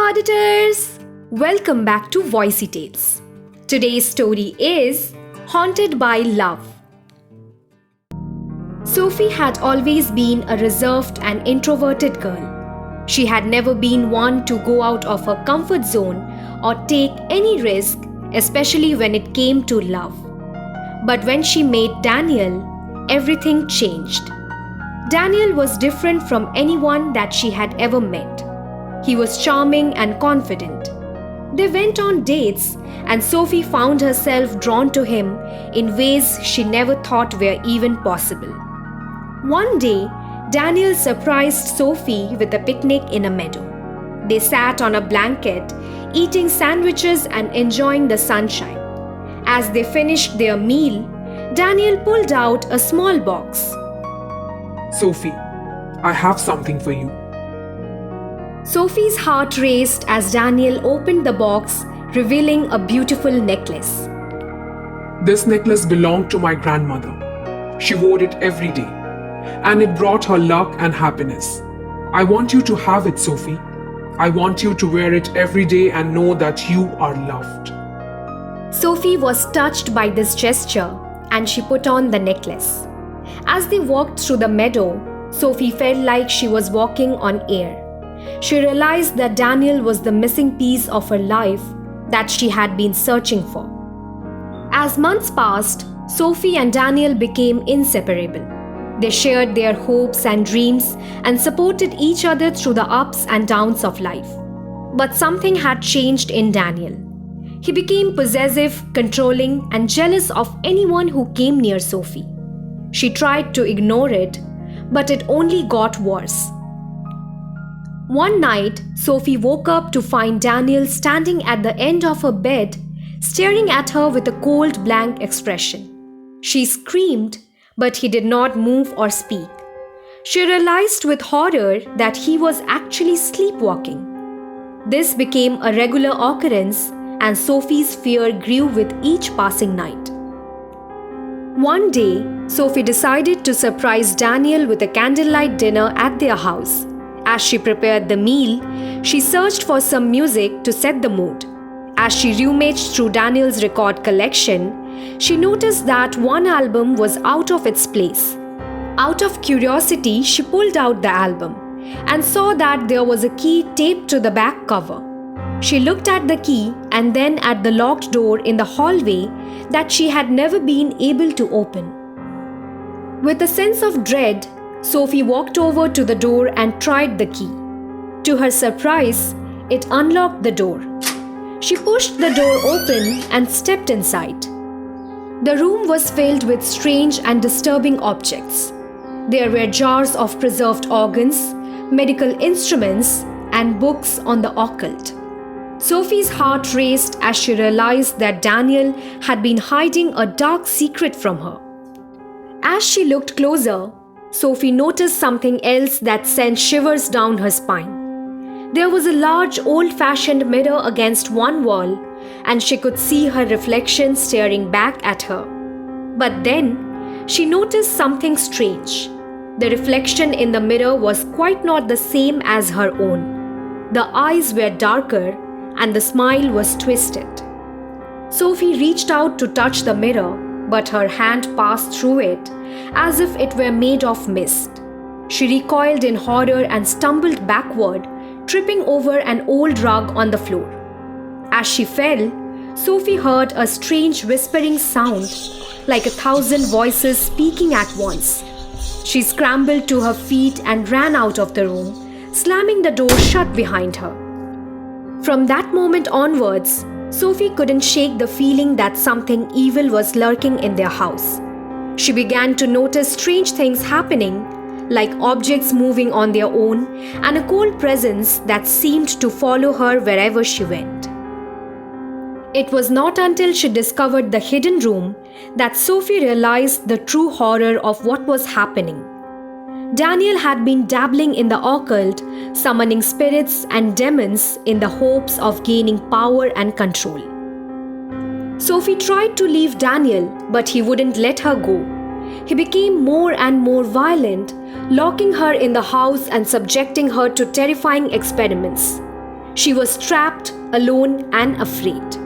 auditors! Welcome back to Voicy Tales. Today's story is Haunted by Love. Sophie had always been a reserved and introverted girl. She had never been one to go out of her comfort zone or take any risk, especially when it came to love. But when she met Daniel, everything changed. Daniel was different from anyone that she had ever met. He was charming and confident. They went on dates, and Sophie found herself drawn to him in ways she never thought were even possible. One day, Daniel surprised Sophie with a picnic in a meadow. They sat on a blanket, eating sandwiches and enjoying the sunshine. As they finished their meal, Daniel pulled out a small box. Sophie, I have something for you. Sophie's heart raced as Daniel opened the box, revealing a beautiful necklace. This necklace belonged to my grandmother. She wore it every day, and it brought her luck and happiness. I want you to have it, Sophie. I want you to wear it every day and know that you are loved. Sophie was touched by this gesture, and she put on the necklace. As they walked through the meadow, Sophie felt like she was walking on air. She realized that Daniel was the missing piece of her life that she had been searching for. As months passed, Sophie and Daniel became inseparable. They shared their hopes and dreams and supported each other through the ups and downs of life. But something had changed in Daniel. He became possessive, controlling, and jealous of anyone who came near Sophie. She tried to ignore it, but it only got worse. One night, Sophie woke up to find Daniel standing at the end of her bed, staring at her with a cold, blank expression. She screamed, but he did not move or speak. She realized with horror that he was actually sleepwalking. This became a regular occurrence, and Sophie's fear grew with each passing night. One day, Sophie decided to surprise Daniel with a candlelight dinner at their house. As she prepared the meal, she searched for some music to set the mood. As she rummaged through Daniel's record collection, she noticed that one album was out of its place. Out of curiosity, she pulled out the album and saw that there was a key taped to the back cover. She looked at the key and then at the locked door in the hallway that she had never been able to open. With a sense of dread, Sophie walked over to the door and tried the key. To her surprise, it unlocked the door. She pushed the door open and stepped inside. The room was filled with strange and disturbing objects. There were jars of preserved organs, medical instruments, and books on the occult. Sophie's heart raced as she realized that Daniel had been hiding a dark secret from her. As she looked closer, Sophie noticed something else that sent shivers down her spine. There was a large old-fashioned mirror against one wall, and she could see her reflection staring back at her. But then, she noticed something strange. The reflection in the mirror was quite not the same as her own. The eyes were darker, and the smile was twisted. Sophie reached out to touch the mirror, but her hand passed through it as if it were made of mist. She recoiled in horror and stumbled backward, tripping over an old rug on the floor. As she fell, Sophie heard a strange whispering sound, like 1,000 voices speaking at once. She scrambled to her feet and ran out of the room, slamming the door shut behind her. From that moment onwards, Sophie couldn't shake the feeling that something evil was lurking in their house. She began to notice strange things happening, like objects moving on their own and a cold presence that seemed to follow her wherever she went. It was not until she discovered the hidden room that Sophie realized the true horror of what was happening. Daniel had been dabbling in the occult, summoning spirits and demons in the hopes of gaining power and control. Sophie tried to leave Daniel, but he wouldn't let her go. He became more and more violent, locking her in the house and subjecting her to terrifying experiments. She was trapped, alone, and afraid.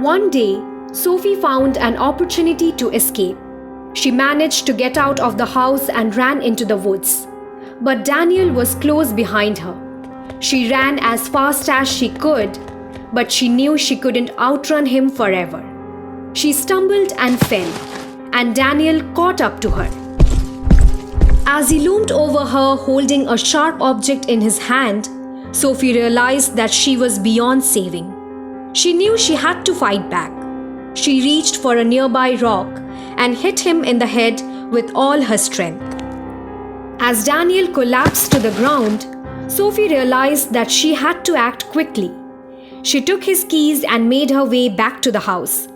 One day, Sophie found an opportunity to escape. She managed to get out of the house and ran into the woods. But Daniel was close behind her. She ran as fast as she could, but she knew she couldn't outrun him forever. She stumbled and fell, and Daniel caught up to her. As he loomed over her holding a sharp object in his hand, Sophie realized that she was beyond saving. She knew she had to fight back. She reached for a nearby rock and hit him in the head with all her strength. As Daniel collapsed to the ground, Sophie realized that she had to act quickly. She took his keys and made her way back to the house.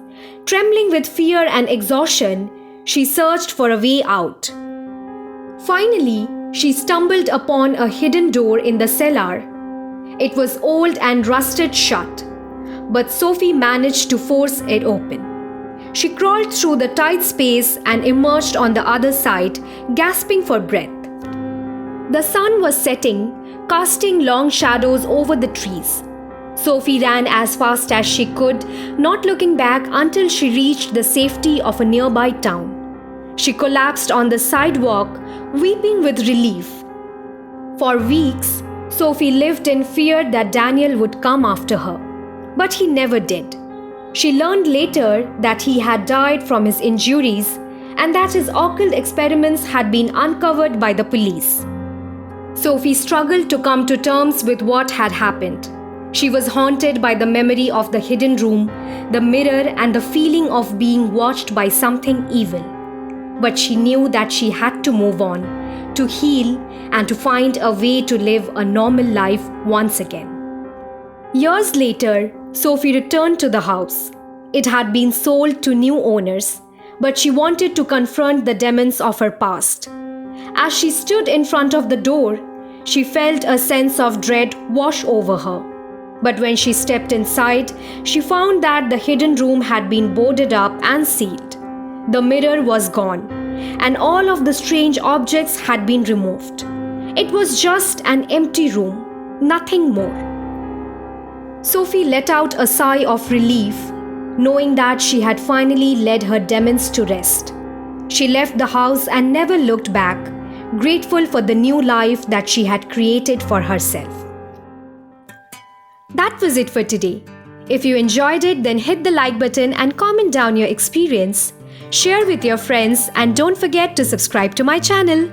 Trembling with fear and exhaustion, she searched for a way out. Finally, she stumbled upon a hidden door in the cellar. It was old and rusted shut, but Sophie managed to force it open. She crawled through the tight space and emerged on the other side, gasping for breath. The sun was setting, casting long shadows over the trees. Sophie ran as fast as she could, not looking back until she reached the safety of a nearby town. She collapsed on the sidewalk, weeping with relief. For weeks, Sophie lived in fear that Daniel would come after her, but he never did. She learned later that he had died from his injuries and that his occult experiments had been uncovered by the police. Sophie struggled to come to terms with what had happened. She was haunted by the memory of the hidden room, the mirror, and the feeling of being watched by something evil. But she knew that she had to move on, to heal, and to find a way to live a normal life once again. Years later, Sophie returned to the house. It had been sold to new owners, but she wanted to confront the demons of her past. As she stood in front of the door, she felt a sense of dread wash over her. But when she stepped inside, she found that the hidden room had been boarded up and sealed. The mirror was gone, and all of the strange objects had been removed. It was just an empty room, nothing more. Sophie let out a sigh of relief, knowing that she had finally led her demons to rest. She left the house and never looked back, grateful for the new life that she had created for herself. That was it for today. If you enjoyed it, then hit the like button and comment down your experience. Share with your friends and don't forget to subscribe to my channel.